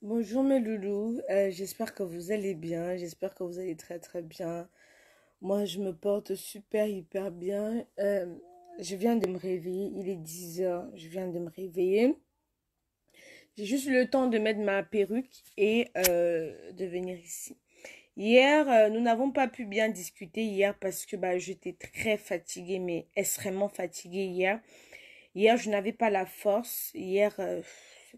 Bonjour mes loulous. J'espère que vous allez bien, j'espère que vous allez très très bien. Moi je me porte super hyper bien. Je viens de me réveiller, il est 10 heures, je viens de me réveiller. J'ai juste eu le temps de mettre ma perruque et de venir ici. Hier, nous n'avons pas pu bien discuter hier parce que j'étais très fatiguée, mais extrêmement fatiguée hier. Hier, je n'avais pas la force. Hier,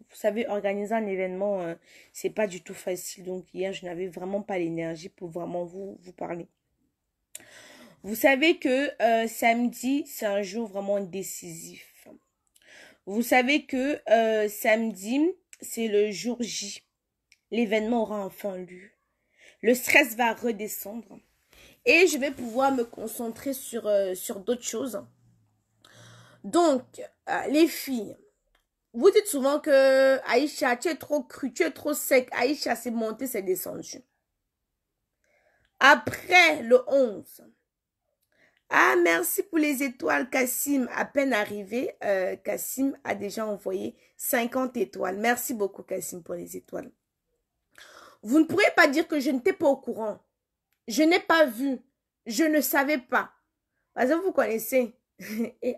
vous savez, organiser un événement, c'est pas du tout facile. Donc hier, je n'avais vraiment pas l'énergie pour vraiment vous parler. Vous savez que samedi, c'est un jour vraiment décisif. Vous savez que samedi, c'est le jour J. L'événement aura enfin lieu. Le stress va redescendre. Et je vais pouvoir me concentrer sur d'autres choses. Donc, les filles, vous dites souvent que Aïcha, tu es trop cru, tu es trop sec. Aïcha, c'est monté, c'est descendu. Après le 11. Ah, merci pour les étoiles, Kassim. À peine arrivé, Kassim a déjà envoyé 50 étoiles. Merci beaucoup, Kassim, pour les étoiles. Vous ne pourrez pas dire que je n'étais pas au courant. Je n'ai pas vu. Je ne savais pas. Parce que vous connaissez. Et,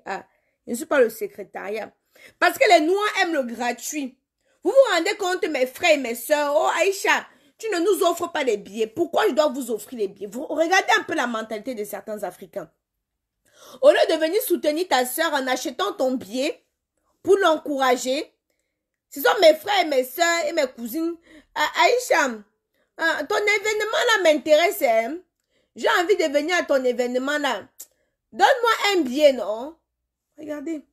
je ne suis pas le secrétariat. Parce que les Noirs aiment le gratuit. Vous vous rendez compte, mes frères et mes soeurs, oh Aïcha, tu ne nous offres pas des billets. Pourquoi je dois vous offrir les billets? Vous regardez un peu la mentalité de certains Africains. Au lieu de venir soutenir ta soeur en achetant ton billet pour l'encourager, ce sont mes frères et mes soeurs et mes cousines. Aïcha, ton événement là m'intéresse. Hein? J'ai envie de venir à ton événement là. Donne-moi un billet, non? Regardez.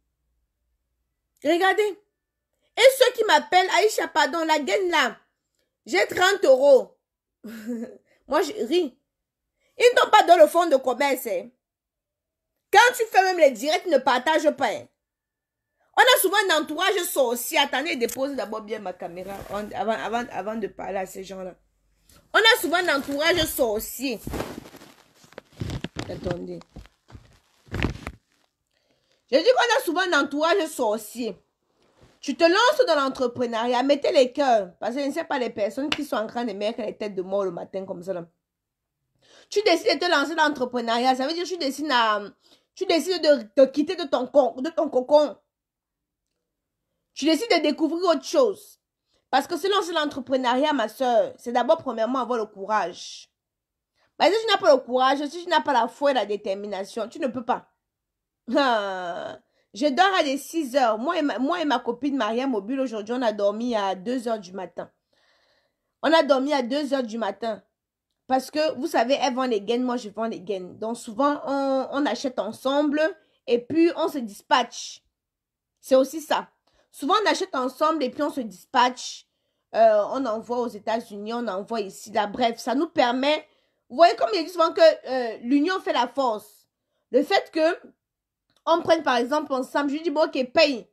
Regardez. Et ceux qui m'appellent, Aïcha, pardon, la gaine là, j'ai 30 euros. Moi, je ris. Ils n'ont pas dans le fond de commerce. Hein. Quand tu fais même les directs, ne partage pas. Hein. On a souvent un entourage sorcier. Attendez, dépose d'abord bien ma caméra avant de parler à ces gens-là. On a souvent un entourage sorcier. Attendez. Je dis qu'on a souvent un entourage sorcier. Tu te lances dans l'entrepreneuriat, mettez les cœurs. Parce que je ne sais pas les personnes qui sont en train de mettre les têtes de mort le matin comme ça. Là. Tu décides de te lancer dans l'entrepreneuriat. Ça veut dire que tu décides de te quitter de ton cocon. Tu décides de découvrir autre chose. Parce que se lancer dans l'entrepreneuriat, ma soeur, c'est d'abord premièrement avoir le courage. Parce que si tu n'as pas le courage, si tu n'as pas la foi et la détermination, tu ne peux pas. Je dors à des 6 heures. Moi et ma copine Maria Mobile, aujourd'hui, on a dormi à 2 heures du matin. On a dormi à 2 heures du matin. Parce que, vous savez, elle vend les gaines, moi je vends les gaines. Donc, souvent, on achète ensemble et puis on se dispatche. C'est aussi ça. Souvent, on achète ensemble et puis on se dispatche. On envoie aux États-Unis, on envoie ici, là. Bref, ça nous permet... Vous voyez, comme il dit souvent que l'union fait la force. Le fait que on prenne par exemple ensemble, je lui dis, bon, ok, paye.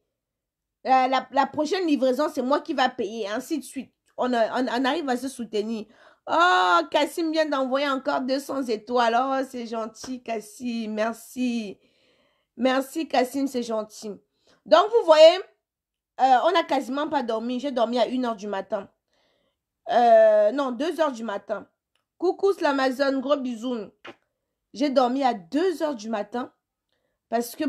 La prochaine livraison, c'est moi qui va payer, ainsi de suite. On arrive à se soutenir. Oh, Cassim vient d'envoyer encore 200 étoiles. Oh, c'est gentil, Cassim. Merci. Merci, Cassim, c'est gentil. Donc, vous voyez, on n'a quasiment pas dormi. J'ai dormi à 1 heure du matin. Non, 2 heures du matin. Coucou, l'Amazon, gros bisous. J'ai dormi à 2 heures du matin. Parce que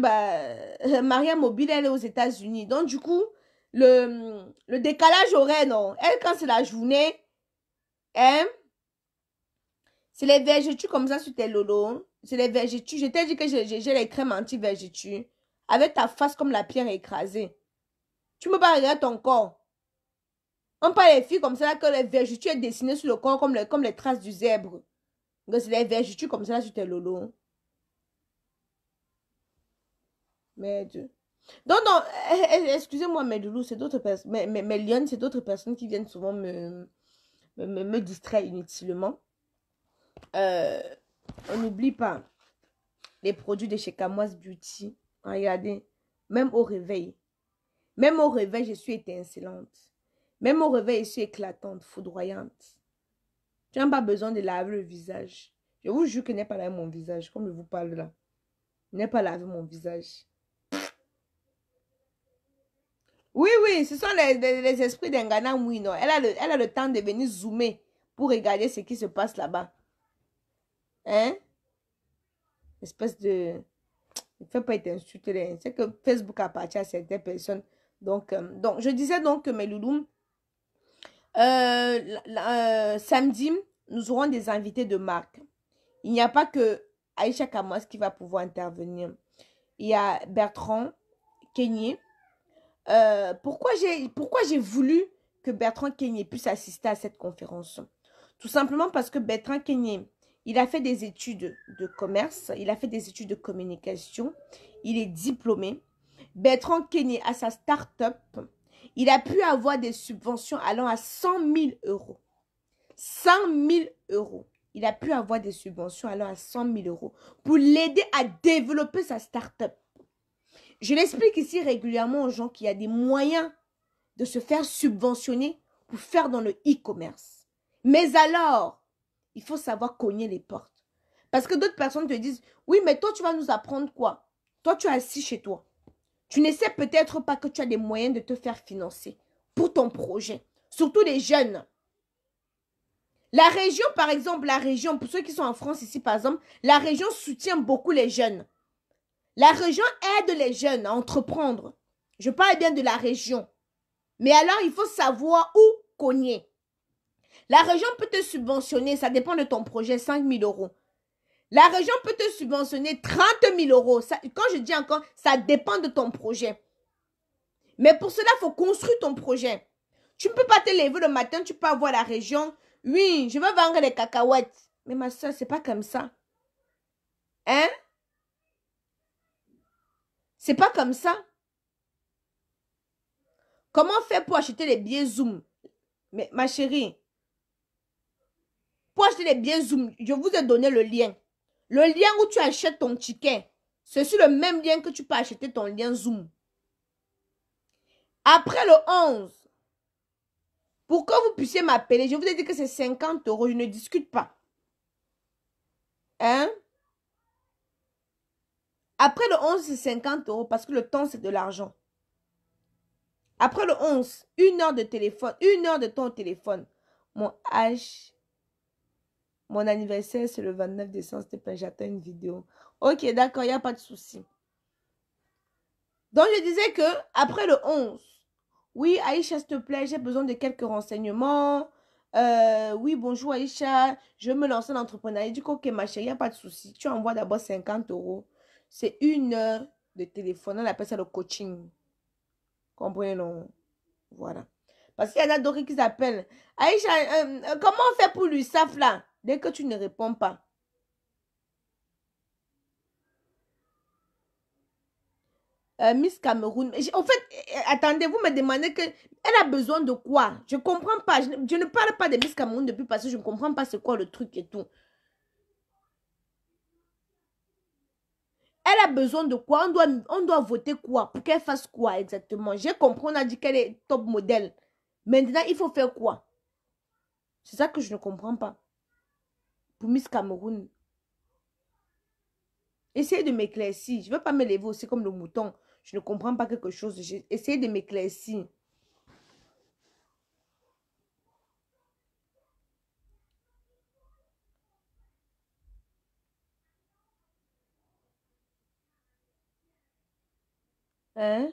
Maria Mobile, elle est aux États-Unis. Donc, du coup, le décalage horaire, non. Elle, quand c'est la journée, hein, c'est les vergetures comme ça sur tes lolos. C'est les vergetures. Je t'ai dit que j'ai les crèmes anti-vergetures. Avec ta face comme la pierre écrasée. Tu me pas regarder ton corps. On parle des filles comme ça, que les vergetures sont dessinées sur le corps comme les traces du zèbre. Donc, c'est les vergetures comme ça sur tes lolos. Merde. Donc, non, excusez-moi, mes loulous, c'est d'autres personnes, mes lionnes, c'est d'autres personnes qui viennent souvent me distraire inutilement. On n'oublie pas les produits de chez Kamoise Beauty. Regardez, même au réveil. Même au réveil, je suis étincelante. Même au réveil, je suis éclatante, foudroyante. Tu n'as pas besoin de laver le visage. Je vous jure que je n'ai pas lavé mon visage, comme je vous parle là. Je n'ai pas lavé mon visage. Oui, oui, ce sont les esprits d'Engana, oui, non. Elle a le temps de venir zoomer pour regarder ce qui se passe là-bas. Hein? Espèce de... Il ne faut pas être insulté. C'est que Facebook appartient à certaines personnes. Donc je disais donc que mes loulous, samedi, nous aurons des invités de marque. Il n'y a pas que Aïcha Kamas qui va pouvoir intervenir. Il y a Bertrand Kenyé. Pourquoi j'ai voulu que Bertrand Kenyé puisse assister à cette conférence? Tout simplement parce que Bertrand Kenyé, il a fait des études de commerce, il a fait des études de communication, il est diplômé. Bertrand Kenyé a sa start-up, il a pu avoir des subventions allant à 100 000 euros. 100 000 euros. Il a pu avoir des subventions allant à 100 000 euros pour l'aider à développer sa start-up. Je l'explique ici régulièrement aux gens qu'il y a des moyens de se faire subventionner pour faire dans le e-commerce. Mais alors, il faut savoir cogner les portes. Parce que d'autres personnes te disent, oui, mais toi, tu vas nous apprendre quoi? Toi, tu es assis chez toi. Tu ne sais peut-être pas que tu as des moyens de te faire financer pour ton projet. Surtout les jeunes. La région, par exemple, la région, pour ceux qui sont en France ici, par exemple, la région soutient beaucoup les jeunes. La région aide les jeunes à entreprendre. Je parle bien de la région. Mais alors, il faut savoir où cogner. La région peut te subventionner, ça dépend de ton projet, 5 000 euros. La région peut te subventionner 30 000 euros. Ça, quand je dis encore, ça dépend de ton projet. Mais pour cela, il faut construire ton projet. Tu ne peux pas te lever le matin, tu peux avoir la région. Oui, je veux vendre les cacahuètes. Mais ma soeur, c'est pas comme ça. Hein? C'est pas comme ça. Comment faire pour acheter les billets Zoom? Mais ma chérie, pour acheter les billets Zoom, je vous ai donné le lien. Le lien où tu achètes ton ticket, c'est sur le même lien que tu peux acheter ton lien Zoom. Après le 11, pour que vous puissiez m'appeler, je vous ai dit que c'est 50 euros, je ne discute pas. Hein? Après le 11, c'est 50 euros parce que le temps, c'est de l'argent. Après le 11, 1 heure de téléphone, 1 heure de temps au téléphone. Mon âge, mon anniversaire, c'est le 29 décembre, s'il te plaît, j'attends une vidéo. Ok, d'accord, il n'y a pas de souci. Donc, je disais que après le 11, oui, Aïcha, s'il te plaît, j'ai besoin de quelques renseignements. Oui, bonjour Aïcha, je veux me lancer dans l'entrepreneuriat. Du coup, ok, ma chérie, il n'y a pas de souci. Tu envoies d'abord 50 euros. C'est 1 heure de téléphone. On appelle ça le coaching. Comprenez, non? Voilà. Parce qu'il y en a d'autres qui s'appellent. Aïcha, comment on fait pour l'USAF là? Dès que tu ne réponds pas. Miss Cameroun. En fait, attendez, vous me demandez que elle a besoin de quoi? Je ne comprends pas. Je ne parle pas de Miss Cameroun depuis parce que je ne comprends pas c'est quoi le truc et tout. Elle a besoin de quoi? On doit voter quoi? Pour qu'elle fasse quoi exactement? J'ai compris, on a dit qu'elle est top modèle. Maintenant, il faut faire quoi? C'est ça que je ne comprends pas. Pour Miss Cameroun. Essayez de m'éclaircir. Je ne veux pas me lever aussi comme le mouton. Je ne comprends pas quelque chose. Essayez de m'éclaircir. Hein?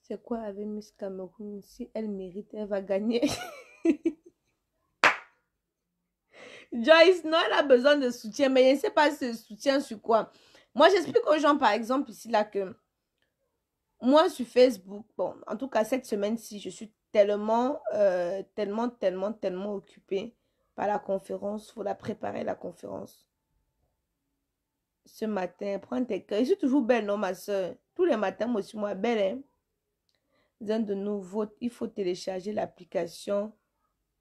C'est quoi avec Miss Cameroun? Si elle mérite, elle va gagner. Joyce, non, elle a besoin de soutien, mais je ne sais pas ce soutien sur quoi. Moi, j'explique aux gens, par exemple, ici, là, que moi, sur Facebook, bon, en tout cas, cette semaine-ci, je suis tellement occupée par la conférence. Il faut la préparer, la conférence. Ce matin, prends tes cœurs. Je suis toujours belle, non, ma soeur? Tous les matins, moi aussi, moi, belle, hein? De nouveau, il faut télécharger l'application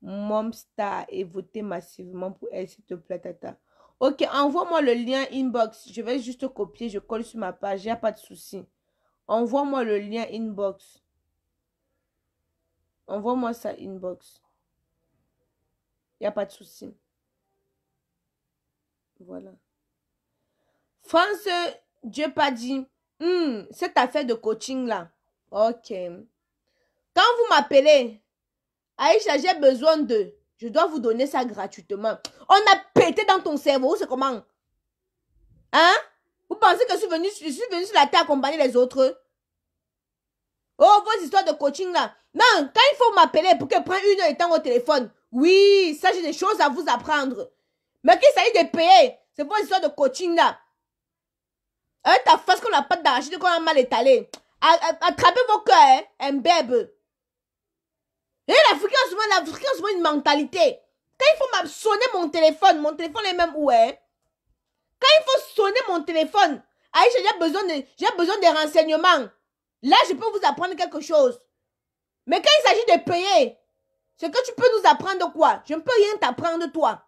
Momstar et voter massivement pour elle, s'il te plaît, tata. Ok, envoie-moi le lien inbox. Je vais juste copier, je colle sur ma page. Il n'y a pas de souci. Envoie-moi le lien inbox. Envoie-moi ça inbox. Il n'y a pas de souci. Voilà. France, Dieu pas dit. Cette affaire de coaching là. Ok. Quand vous m'appelez, Aïcha, j'ai besoin de... Je dois vous donner ça gratuitement. On a pété dans ton cerveau, c'est comment? Hein? Vous pensez que je suis venue sur la terre accompagner les autres? Oh, vos histoires de coaching là. Non, quand il faut m'appeler pour que je prenne 1 heure de temps au téléphone. Oui, ça j'ai des choses à vous apprendre. Mais qu'il s'agit de payer, c'est vos histoires de coaching là. Avec ta face qu'on n'a pas d'argent, qu'on a mal étalé. Attrapez vos cœurs, hein, un bébé. Et l'Africain a souvent une mentalité. Quand il faut sonner mon téléphone est même où est? Quand il faut sonner mon téléphone, Aïcha, j'ai besoin de renseignements. Là, je peux vous apprendre quelque chose. Mais quand il s'agit de payer, c'est que tu peux nous apprendre quoi? Je ne peux rien t'apprendre, toi.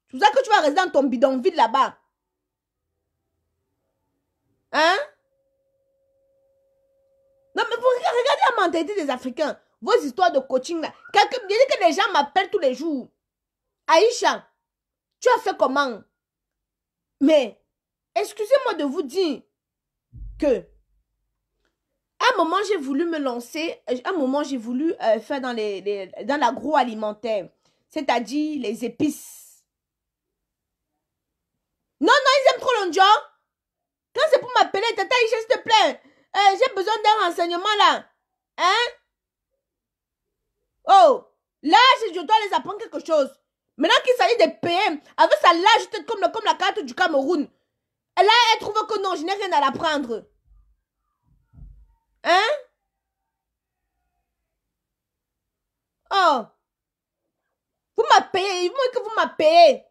C'est pour ça que tu vas rester dans ton bidonville là-bas. Hein? Non, mais vous regardez la mentalité des Africains. Vos histoires de coaching là. Quelqu'un me dit que les gens m'appellent tous les jours. Aïcha, tu as fait comment? Mais, excusez-moi de vous dire que à un moment, j'ai voulu me lancer, à un moment, j'ai voulu faire dans l'agroalimentaire, c'est-à-dire les épices. Non, ils aiment trop l'onjon. Quand c'est pour m'appeler, Tata Aïcha, s'il te plaît, j'ai besoin d'un renseignement là. Hein? Oh, là, je dois les apprendre quelque chose. Maintenant qu'il s'agit de PM, avec sa large tête comme la carte du Cameroun, là, elle trouve que non, je n'ai rien à l'apprendre. Hein? Oh, vous m'appelez, vous m'appelez.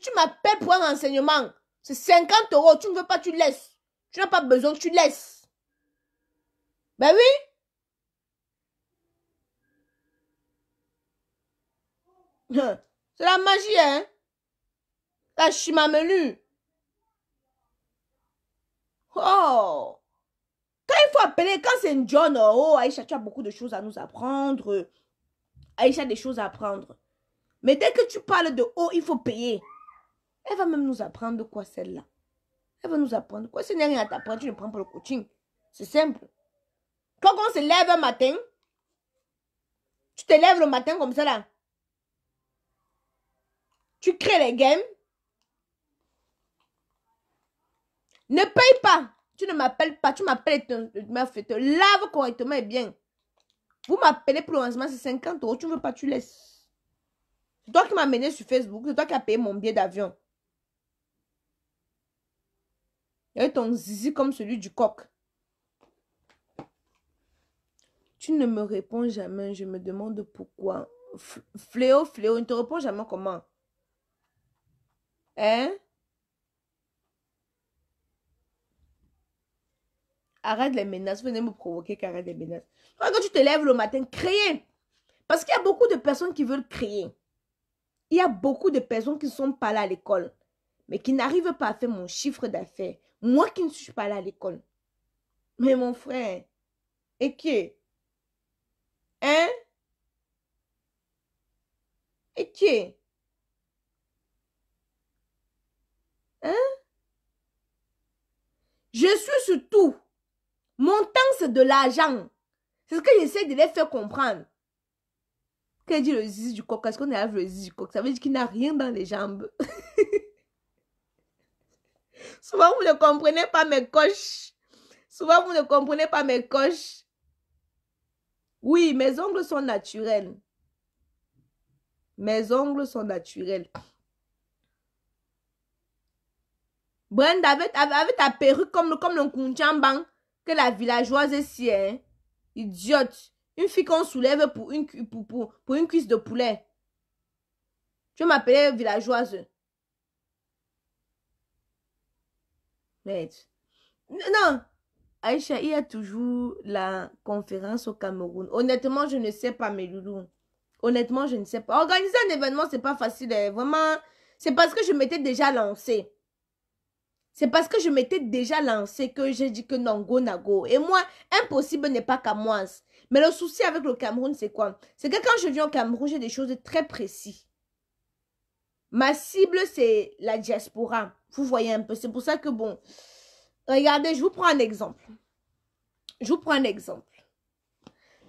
Tu m'appelles pour un renseignement. C'est 50 €. Tu ne veux pas, tu laisses. Tu n'as pas besoin, tu laisses. Ben oui. C'est la magie, hein. La chimamelu. Oh. Quand il faut appeler, quand c'est une John, oh, Aïcha, tu as beaucoup de choses à nous apprendre. Aïcha a des choses à apprendre. Mais dès que tu parles de oh, il faut payer. Elle va même nous apprendre quoi, celle-là? Elle va nous apprendre quoi? Si elle n'a rien à t'apprendre, tu ne prends pas le coaching. C'est simple. Quand on se lève un matin, tu te lèves le matin comme ça là. Tu crées les games. Ne paye pas. Tu ne m'appelles pas. Tu m'appelles te lave correctement et bien. Vous m'appelez pour le lancement, c'est 50 €. Tu ne veux pas, tu laisses. C'est toi qui m'as amené sur Facebook. C'est toi qui as payé mon billet d'avion. Et ton zizi comme celui du coq. Tu ne me réponds jamais. Je me demande pourquoi. Fléau, il ne te répond jamais comment. Hein? Arrête les menaces. Venez me provoquer qu'arrête les menaces. Quand tu te lèves le matin, créer. Parce qu'il y a beaucoup de personnes qui veulent créer. Il y a beaucoup de personnes qui ne sont pas là à l'école, mais qui n'arrivent pas à faire mon chiffre d'affaires. Moi qui ne suis pas là à l'école. Mais mon frère, et qui? Hein? Et qui? Hein? Je suis sur tout. Mon temps, c'est de l'argent. C'est ce que j'essaie de les faire comprendre. Quand dit le zizi du coq, est-ce qu'on est avec le zizi du coq? Ça veut dire qu'il n'a rien dans les jambes. Souvent, vous ne comprenez pas mes coches. Souvent, vous ne comprenez pas mes coches. Oui, mes ongles sont naturels. Mes ongles sont naturels. Brenda, avec ta perruque comme le Kunchambang, que la villageoise est si, hein? Idiote. Une fille qu'on soulève pour une cuisse de poulet. Tu m'appelais villageoise. Mais, non. Aïcha, il y a toujours la conférence au Cameroun. Honnêtement, je ne sais pas, mes loulous. Honnêtement, je ne sais pas. Organiser un événement, c'est pas facile. Hein. Vraiment, c'est parce que je m'étais déjà lancée. C'est parce que je m'étais déjà lancée que j'ai dit que non, go na go. Et moi, impossible n'est pas qu'à moi. Mais le souci avec le Cameroun, c'est quoi? C'est que quand je viens au Cameroun, j'ai des choses très précises. Ma cible, c'est la diaspora. Vous voyez un peu. C'est pour ça que, bon, regardez, je vous prends un exemple. Je vous prends un exemple.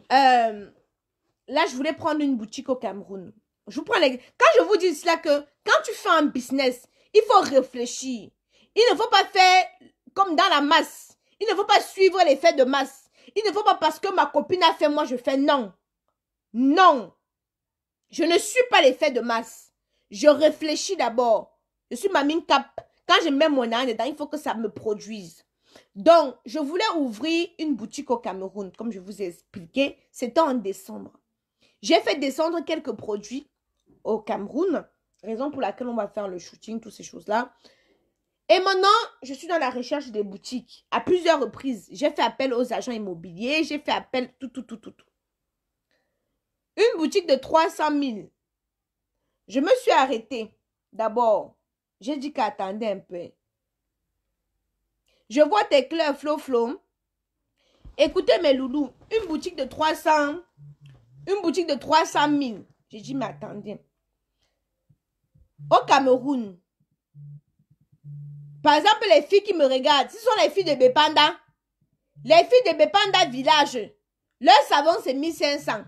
Là, je voulais prendre une boutique au Cameroun. Je vous prends les... Quand je vous dis cela que quand tu fais un business, il faut réfléchir. Il ne faut pas faire comme dans la masse. Il ne faut pas suivre l'effet de masse. Il ne faut pas parce que ma copine a fait, moi je fais non. Non. Je ne suis pas l'effet de masse. Je réfléchis d'abord. Je suis ma mine cap. Quand je mets mon âne dedans, il faut que ça me produise. Donc, je voulais ouvrir une boutique au Cameroun, comme je vous ai expliqué. C'était en décembre. J'ai fait descendre quelques produits au Cameroun, raison pour laquelle on va faire le shooting, toutes ces choses-là. Et maintenant, je suis dans la recherche des boutiques. À plusieurs reprises, j'ai fait appel aux agents immobiliers, j'ai fait appel tout. Une boutique de 300 000. Je me suis arrêtée. D'abord, j'ai dit qu'attendez un peu. Je vois tes clairs, Flo. Écoutez mes loulous, une boutique de 300 000. J'ai dit, mais attendez. Au Cameroun, par exemple, les filles qui me regardent, ce sont les filles de Bepanda. Les filles de Bepanda village, leur savon c'est 1500.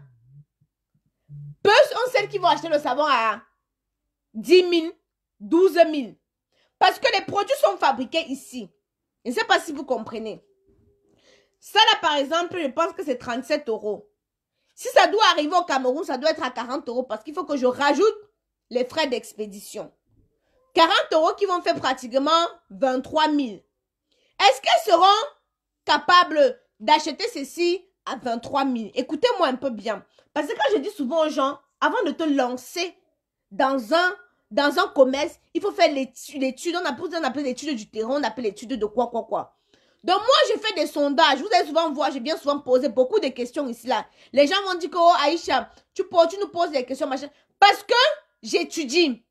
Peu sont celles qui vont acheter le savon à 10 000, 12 000. Parce que les produits sont fabriqués ici. Je ne sais pas si vous comprenez. Ça là, par exemple, je pense que c'est 37 €. Si ça doit arriver au Cameroun, ça doit être à 40 € parce qu'il faut que je rajoute les frais d'expédition. 40 € qui vont faire pratiquement 23 000. Est-ce qu'elles seront capables d'acheter ceci à 23 000? Écoutez-moi un peu bien. Parce que quand je dis souvent aux gens, avant de te lancer dans un commerce, il faut faire l'étude. On appelle l'étude du terrain, on appelle l'étude de quoi. Donc moi, je fais des sondages. Vous allez souvent voir, j'ai bien souvent posé beaucoup de questions ici, là. Les gens vont dire que, oh Aïcha, tu nous poses des questions, machin. Parce que j'étudie.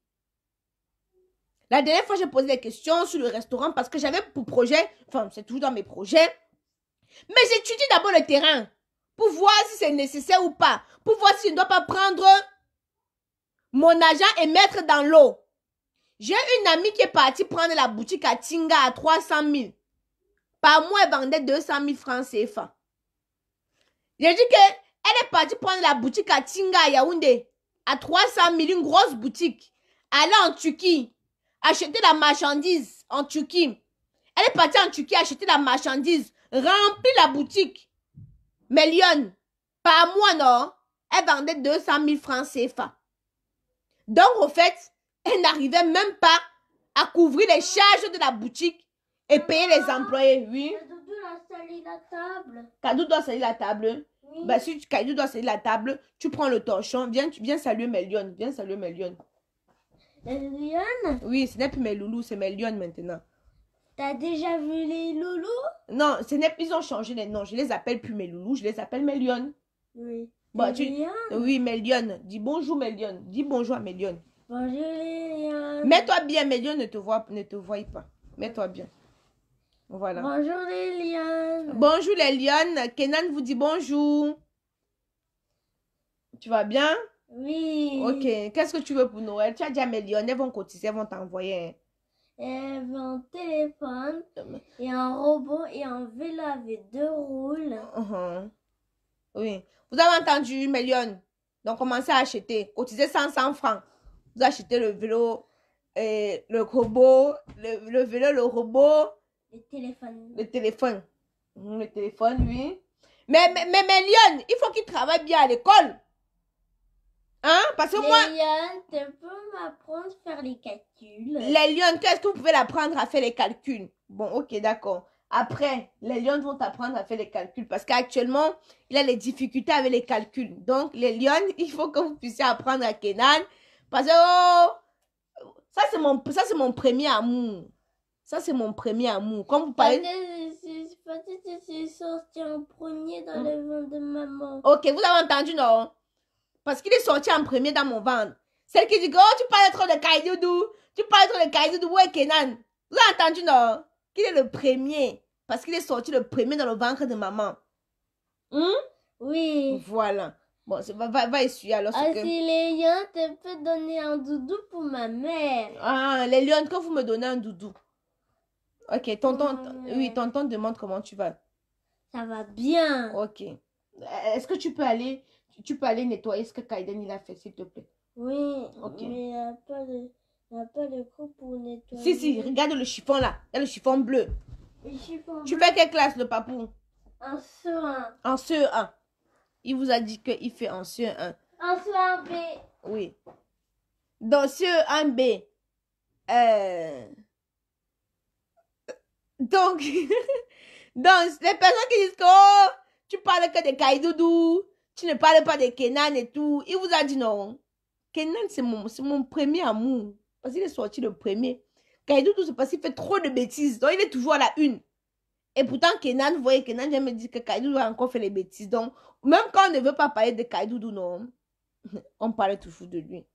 La dernière fois, j'ai posé des questions sur le restaurant parce que j'avais pour projet, enfin, c'est toujours dans mes projets, mais j'étudie d'abord le terrain pour voir si c'est nécessaire ou pas, pour voir si je ne dois pas prendre mon argent et mettre dans l'eau. J'ai une amie qui est partie prendre la boutique à Tinga à 300 000. Par mois, elle vendait 200 000 francs CFA. J'ai dit qu'elle est partie prendre la boutique à Tinga à Yaoundé à 300 000, une grosse boutique. Aller en Turquie, acheter la marchandise en Turquie. Elle est partie en Turquie acheter la marchandise, remplir la boutique. Mais Lyon, par mois, non, elle vendait 200 000 francs CFA. Donc, au fait, elle n'arrivait même pas à couvrir les charges de la boutique et payer les employés. Oui. Kadou doit salir la table. Kadou doit salir la table. Oui. Bah, si Kadou doit salir la table, tu prends le torchon. Viens saluer mes lions. Viens saluer mes lions. Les lions? Oui, ce n'est plus mes loulous, c'est mes lions maintenant. T'as déjà vu les loulous? Non, ils ont changé les noms. Je les appelle plus mes loulous, je les appelle mes lions. Oui. Bon, lions? Oui, mes lions. Dis bonjour mes lions. Dis bonjour à mes lions. Bonjour les lions. Mets-toi bien, mes lions ne te voient pas. Mets-toi bien. Voilà. Bonjour les lions. Bonjour les lions. Kenan vous dit bonjour. Tu vas bien? Oui. Ok. Qu'est-ce que tu veux pour Noël? Tu as dit à mes lions, elles vont cotiser, elles vont t'envoyer. Elles veut un téléphone et un robot et un vélo avec 2 roues. Oui. Vous avez entendu, mes lions? Donc, commencez à acheter. Cotisez 100 francs. Vous achetez le vélo, le robot, le vélo, le robot. Le téléphone. Le téléphone. Le téléphone, oui. Mais Lion, il faut qu'il travaille bien à l'école. Hein? Parce que moi... Lion, tu peux m'apprendre à faire les calculs. Les lions, qu'est-ce que vous pouvez l'apprendre à faire les calculs? Bon, ok, d'accord. Après, les lions vont apprendre à faire les calculs parce qu'actuellement, il a les difficultés avec les calculs. Donc, les lions, il faut que vous puissiez apprendre à Kenan. Parce que, oh, ça c'est mon premier amour. Ça, c'est mon premier amour. Comme vous parlez... Parce que je suis sortie en premier dans le ventre de maman. Ok, vous avez entendu, non? Parce qu'il est sorti en premier dans mon ventre. Celle qui dit que, oh, tu parles trop de Kaidoudou. Tu parles trop de Kaidoudou. Ouais, Kenan. Vous avez entendu, non? Qu'il est le premier. Parce qu'il est sorti le premier dans le ventre de maman. Oui. Voilà. Bon, va essuyer alors. Ah, si les lions, tu peux donner un doudou pour ma mère. Ah, les lions, quand vous me donnez un doudou. Ok, tonton demande comment tu vas. Ça va bien. Ok. Est-ce que tu peux aller nettoyer ce que Kaiden il a fait, s'il te plaît? Oui, Ok. mais il n'y a pas de coup pour nettoyer. Si, regarde le chiffon là. Il y a le chiffon bleu. Le chiffon Tu bleu. fais quelle classe, le papou? En CE1. En CE1. Il vous a dit qu'il fait en CE1. En CE1 B. Oui. Dans CE1B. Donc, donc, les personnes qui disent que oh, tu parles que de Kaidoudou, tu ne parles pas de Kenan et tout, il vous a dit non. Kenan, c'est mon premier amour. Parce qu'il est sorti le premier. Kaidoudou, c'est parce qu'il fait trop de bêtises. Donc, il est toujours à la une. Et pourtant, Kenan, vous voyez, Kenan, j'aime me dire que Kaidoudou a encore fait les bêtises. Donc, même quand on ne veut pas parler de Kaidoudou, non, on parle toujours de lui.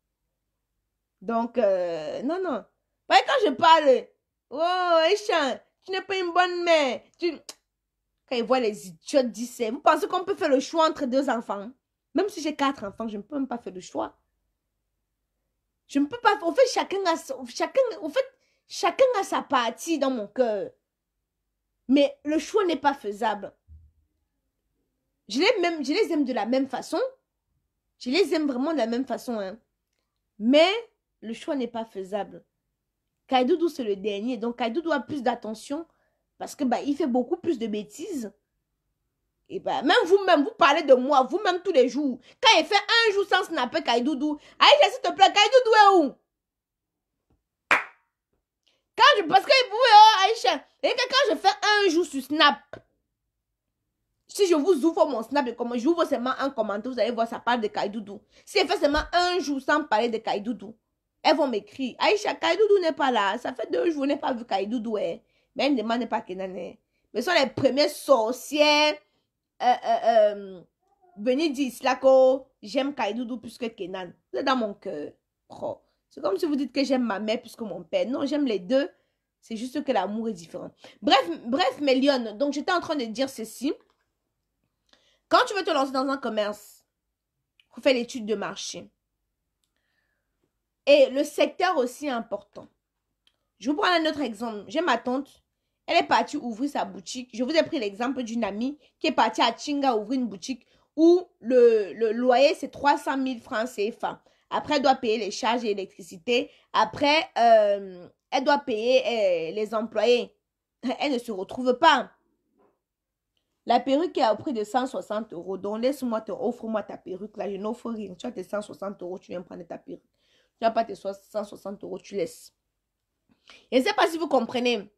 Donc, non, non. Parce que quand je parle, oh, Echan, tu n'es pas une bonne mère. Quand ils voient les idiotes dire ça, vous pensez qu'on peut faire le choix entre deux enfants? Même si j'ai 4 enfants, je ne peux même pas faire le choix. Je ne peux pas. En fait, chacun a sa partie dans mon cœur. Mais le choix n'est pas faisable. Je les aime de la même façon. Je les aime vraiment de la même façon. Hein. Mais le choix n'est pas faisable. Kaidoudou, c'est le dernier. Donc, Kaidoudou a plus d'attention parce que il fait beaucoup plus de bêtises. Et même vous-même, vous parlez de moi, vous-même tous les jours. Quand il fait un jour sans snapper Kaidoudou, Aïcha, s'il te plaît, Kaidoudou est où? Parce que vous, Aïcha, et que quand je fais un jour sur Snap, si je vous ouvre mon Snap, j'ouvre seulement un commentaire, vous allez voir, ça parle de Kaidoudou. Si elle fait seulement un jour sans parler de Kaidoudou, elles vont m'écrire. Aïcha, Kaidoudou n'est pas là. Ça fait 2 jours, je n'ai pas vu Kaidoudou. Mais elle ne demande pas Kenan. Mais ce sont les premières sorcières. Venez dire là que j'aime Kaidoudou plus que Kenan. Vous êtes dans mon cœur. Oh. C'est comme si vous dites que j'aime ma mère plus que mon père. Non, j'aime les deux. C'est juste que l'amour est différent. Bref, mes lionnes. Donc, j'étais en train de dire ceci. Quand tu veux te lancer dans un commerce, il faut faire l'étude de marché. Et le secteur aussi est important. Je vous prends un autre exemple. J'ai ma tante. Elle est partie ouvrir sa boutique. Je vous ai pris l'exemple d'une amie qui est partie à Chinga ouvrir une boutique où le loyer, c'est 300 000 francs CFA. Après, elle doit payer les charges d'électricité. Après, elle doit payer les employés. Elle ne se retrouve pas. La perruque est au prix de 160 €. Donc, laisse-moi offre-moi ta perruque. Là, je n'offre rien. Tu as tes 160 €, tu viens prendre ta perruque. Tu n'as pas tes 160 €, tu laisses. Je ne sais pas si vous comprenez.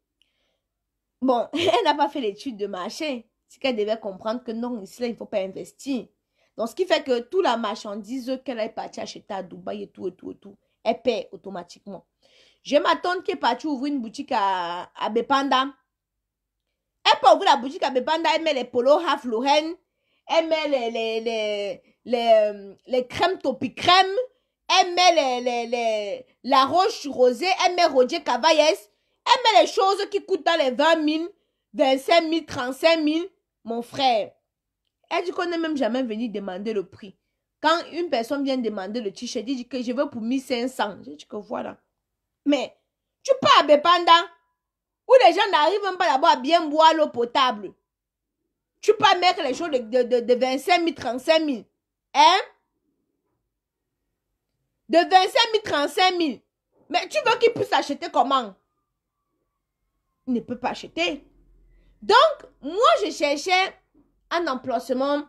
Bon, elle n'a pas fait l'étude de marché. C'est qu'elle devait comprendre que non, ici, là, il ne faut pas investir. Donc, ce qui fait que toute la marchandise qu'elle est partie acheter à Dubaï et tout, elle paie automatiquement. J'ai ma tante qui est partie ouvrir une boutique à Bepanda. Elle peut ouvrir la boutique à Bepanda, elle met les polos Ralph Lauren, elle met les crèmes Topi Crème, elle met la roche rosée, elle met Roger Cavaillès, elle met les choses qui coûtent dans les 20 000, 25 000, 35 000. Mon frère, elle dit qu'on n'est même jamais venu demander le prix. Quand une personne vient demander le t-shirt, elle dit que je veux pour 1500. Je dis que voilà. Mais, tu pars à Bepanda, où les gens n'arrivent même pas d'abord à bien boire l'eau potable. Tu peux pas mettre les choses de 25 000, 35 000. Hein? De 25 000, 35 000. Mais tu veux qu'il puisse acheter comment? Il ne peut pas acheter. Donc, moi, je cherchais un emplacement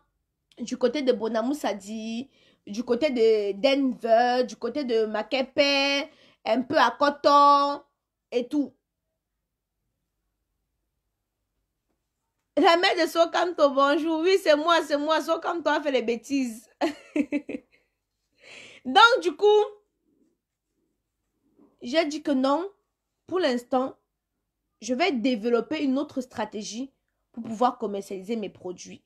du côté de Bonamou Sadi, du côté de Denver, du côté de Makepe, un peu à Coton et tout. La mère de Sokamto, bonjour. Oui, c'est moi. Sokamto a fait les bêtises. Donc, du coup, j'ai dit que non. Pour l'instant, je vais développer une autre stratégie pour pouvoir commercialiser mes produits.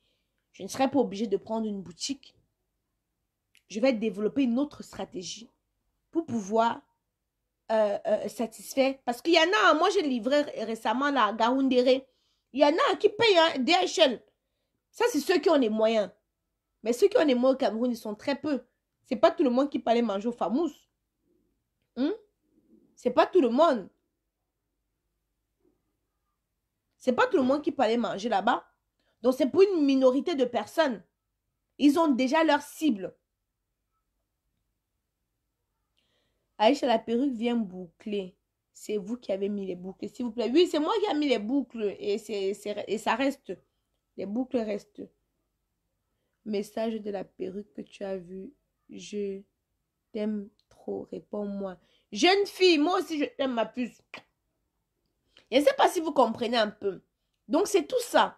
Je ne serai pas obligée de prendre une boutique. Je vais développer une autre stratégie pour pouvoir satisfaire. Parce qu'il y en a, moi j'ai livré récemment là, à Gaoundéré. Il y en a qui payent DHL. Ça, c'est ceux qui ont les moyens. Mais ceux qui ont les moyens au Cameroun, ils sont très peu. C'est pas tout le monde qui peut aller manger au Famous. C'est pas tout le monde. C'est pas tout le monde qui peut aller manger là-bas. Donc, c'est pour une minorité de personnes. Ils ont déjà leur cible. Aïcha, la perruque vient boucler. C'est vous qui avez mis les boucles, s'il vous plaît. Oui, c'est moi qui ai mis les boucles et ça reste. Les boucles restent. Message de la perruque que tu as vu. Je t'aime trop. Réponds-moi. Jeune fille, moi aussi je t'aime ma puce. Je ne sais pas si vous comprenez un peu. Donc c'est tout ça.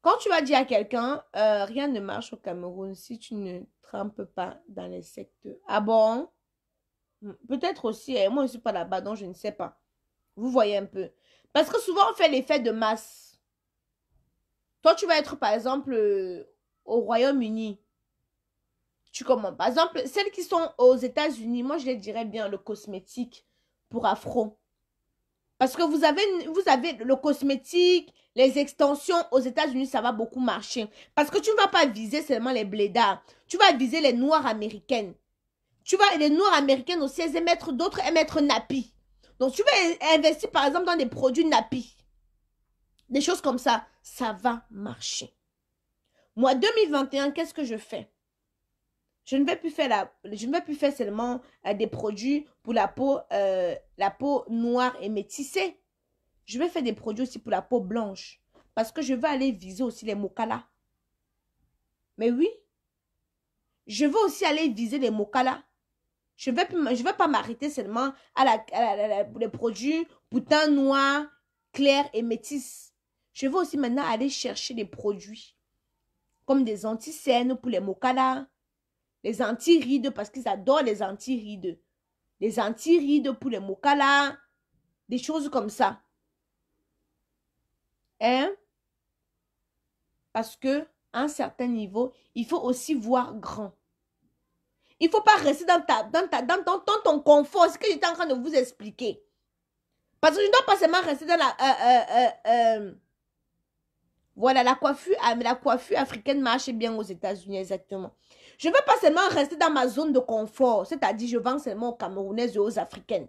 Quand tu vas dire à quelqu'un, rien ne marche au Cameroun si tu ne trempes pas dans les sectes. Ah bon? Peut-être aussi, moi je ne suis pas là-bas, donc je ne sais pas. Vous voyez un peu. Parce que souvent on fait l'effet de masse. Toi tu vas être par exemple au Royaume-Uni. Tu commences. Par exemple, celles qui sont aux États-Unis, moi je les dirais bien le cosmétique pour afro. Parce que vous avez le cosmétique, les extensions aux États-Unis, ça va beaucoup marcher. Parce que tu ne vas pas viser seulement les blédards. Tu vas viser les noires américaines. Les noires américaines aussi, elles aiment mettre d'autres, elles mettre nappi. Donc tu vas investir par exemple dans des produits nappi. Des choses comme ça, ça va marcher. Moi, 2021, qu'est-ce que je fais? Je ne vais plus faire seulement des produits pour la peau noire et métissée. Je vais faire des produits aussi pour la peau blanche. Parce que je vais aller viser aussi les mokala. Mais oui. Je veux aussi aller viser les mokala. Je vais pas m'arrêter seulement les produits pour teint noir, clair et métis. Je veux aussi maintenant aller chercher des produits. Comme des anti-cernes pour les mokala. Les anti-rides parce qu'ils adorent les anti-rides. Les anti-rides pour les mokala. Des choses comme ça. Hein? Parce que à un certain niveau, il faut aussi voir grand. Il ne faut pas rester dans ton confort. C'est ce que j'étais en train de vous expliquer. Parce que je ne dois pas seulement rester dans voilà, la coiffure africaine marche bien aux États-Unis, exactement. Je ne veux pas seulement rester dans ma zone de confort. C'est-à-dire, je vends seulement aux Camerounaises et aux Africaines.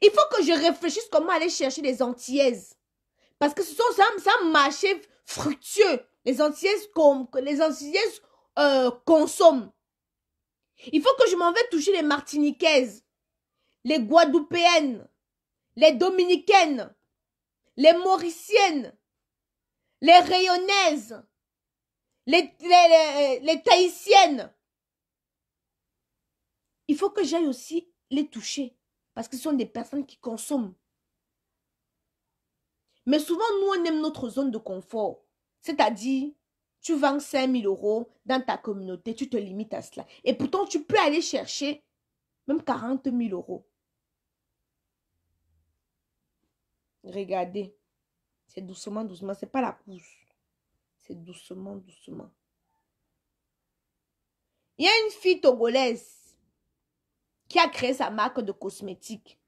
Il faut que je réfléchisse comment aller chercher les Antillaises. Parce que c'est un marché fructueux. Les Antillaises consomment. Il faut que je m'en vais toucher les Martiniquaises, les Guadeloupéennes, les Dominicaines, les Mauriciennes, les Rayonnaises, les Tahitiennes. Il faut que j'aille aussi les toucher parce que ce sont des personnes qui consomment. Mais souvent, nous, on aime notre zone de confort. C'est-à-dire, tu vends 5 000 € dans ta communauté, tu te limites à cela. Et pourtant, tu peux aller chercher même 40 000 €. Regardez. C'est doucement, doucement. Ce n'est pas la course. C'est doucement, doucement. Il y a une fille togolaise qui a créé sa marque de cosmétiques.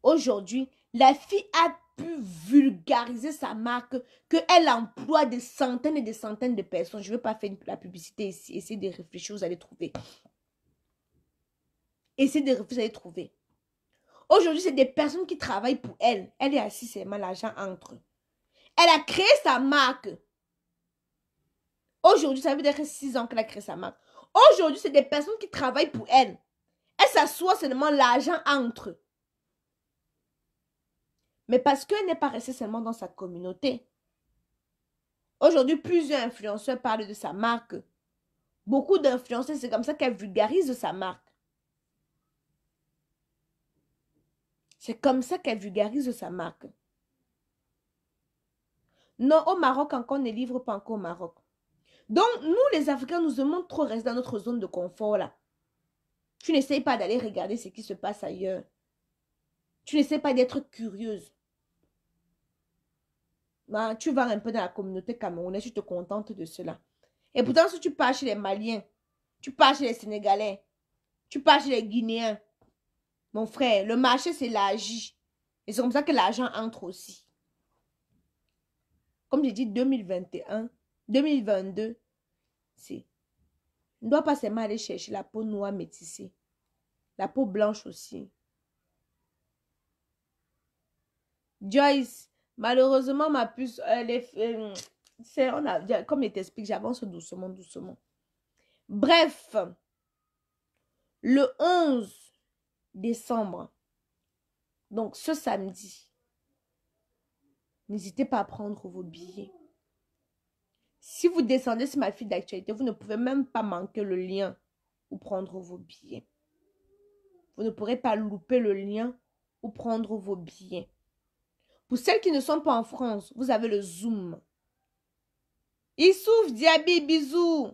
Aujourd'hui, la fille a pu vulgariser sa marque, qu'elle emploie des centaines et des centaines de personnes. Je ne veux pas faire la publicité ici. Essayez de réfléchir, vous allez trouver. Essayez de réfléchir, vous allez trouver. Aujourd'hui, c'est des personnes qui travaillent pour elle. Elle est assise seulement, l'argent entre. Elle a créé sa marque. Aujourd'hui, ça veut dire que 6 ans qu'elle a créé sa marque. Aujourd'hui, c'est des personnes qui travaillent pour elle. Elle s'assoit seulement, l'argent entre. Mais parce qu'elle n'est pas restée seulement dans sa communauté. Aujourd'hui, plusieurs influenceurs parlent de sa marque. Beaucoup d'influenceurs, c'est comme ça qu'elle vulgarise sa marque. C'est comme ça qu'elle vulgarise sa marque. Non, au Maroc, encore, on ne livre pas encore au Maroc. Donc, nous, les Africains, nous aimons trop rester dans notre zone de confort, là. Tu n'essayes pas d'aller regarder ce qui se passe ailleurs. Tu n'essayes pas d'être curieuse. Ben, tu vas un peu dans la communauté camerounaise, tu te contentes de cela. Et pourtant, si tu pars chez les Maliens, tu pars chez les Sénégalais, tu pars chez les Guinéens, mon frère, le marché, c'est l'argent. Et c'est comme ça que l'argent entre aussi. Comme j'ai dit, 2021, 2022, c'est... On ne doit pas seulement aller chercher la peau noire métissée. La peau blanche aussi. Joyce, malheureusement, ma puce, Comme il t'explique, j'avance doucement, doucement. Bref, le 11 décembre, donc ce samedi, n'hésitez pas à prendre vos billets. Si vous descendez sur ma file d'actualité, vous ne pouvez même pas manquer le lien ou prendre vos billets. Vous ne pourrez pas louper le lien ou prendre vos billets. Pour celles qui ne sont pas en France, vous avez le Zoom. Issouf, Diaby, bisous.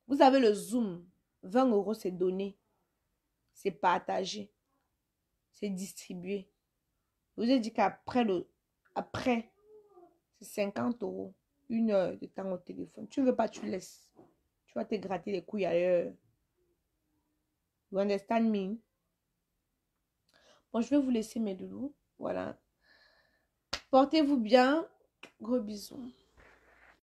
Vous avez le Zoom. 20 €, c'est donné. C'est partagé. C'est distribué. Je vous ai dit qu'après, c'est 50 €. 1 heure de temps au téléphone. Tu ne veux pas, tu laisses. Tu vas te gratter les couilles ailleurs. You understand me? Bon, je vais vous laisser, mes loulous. Voilà. Portez-vous bien. Gros bisous.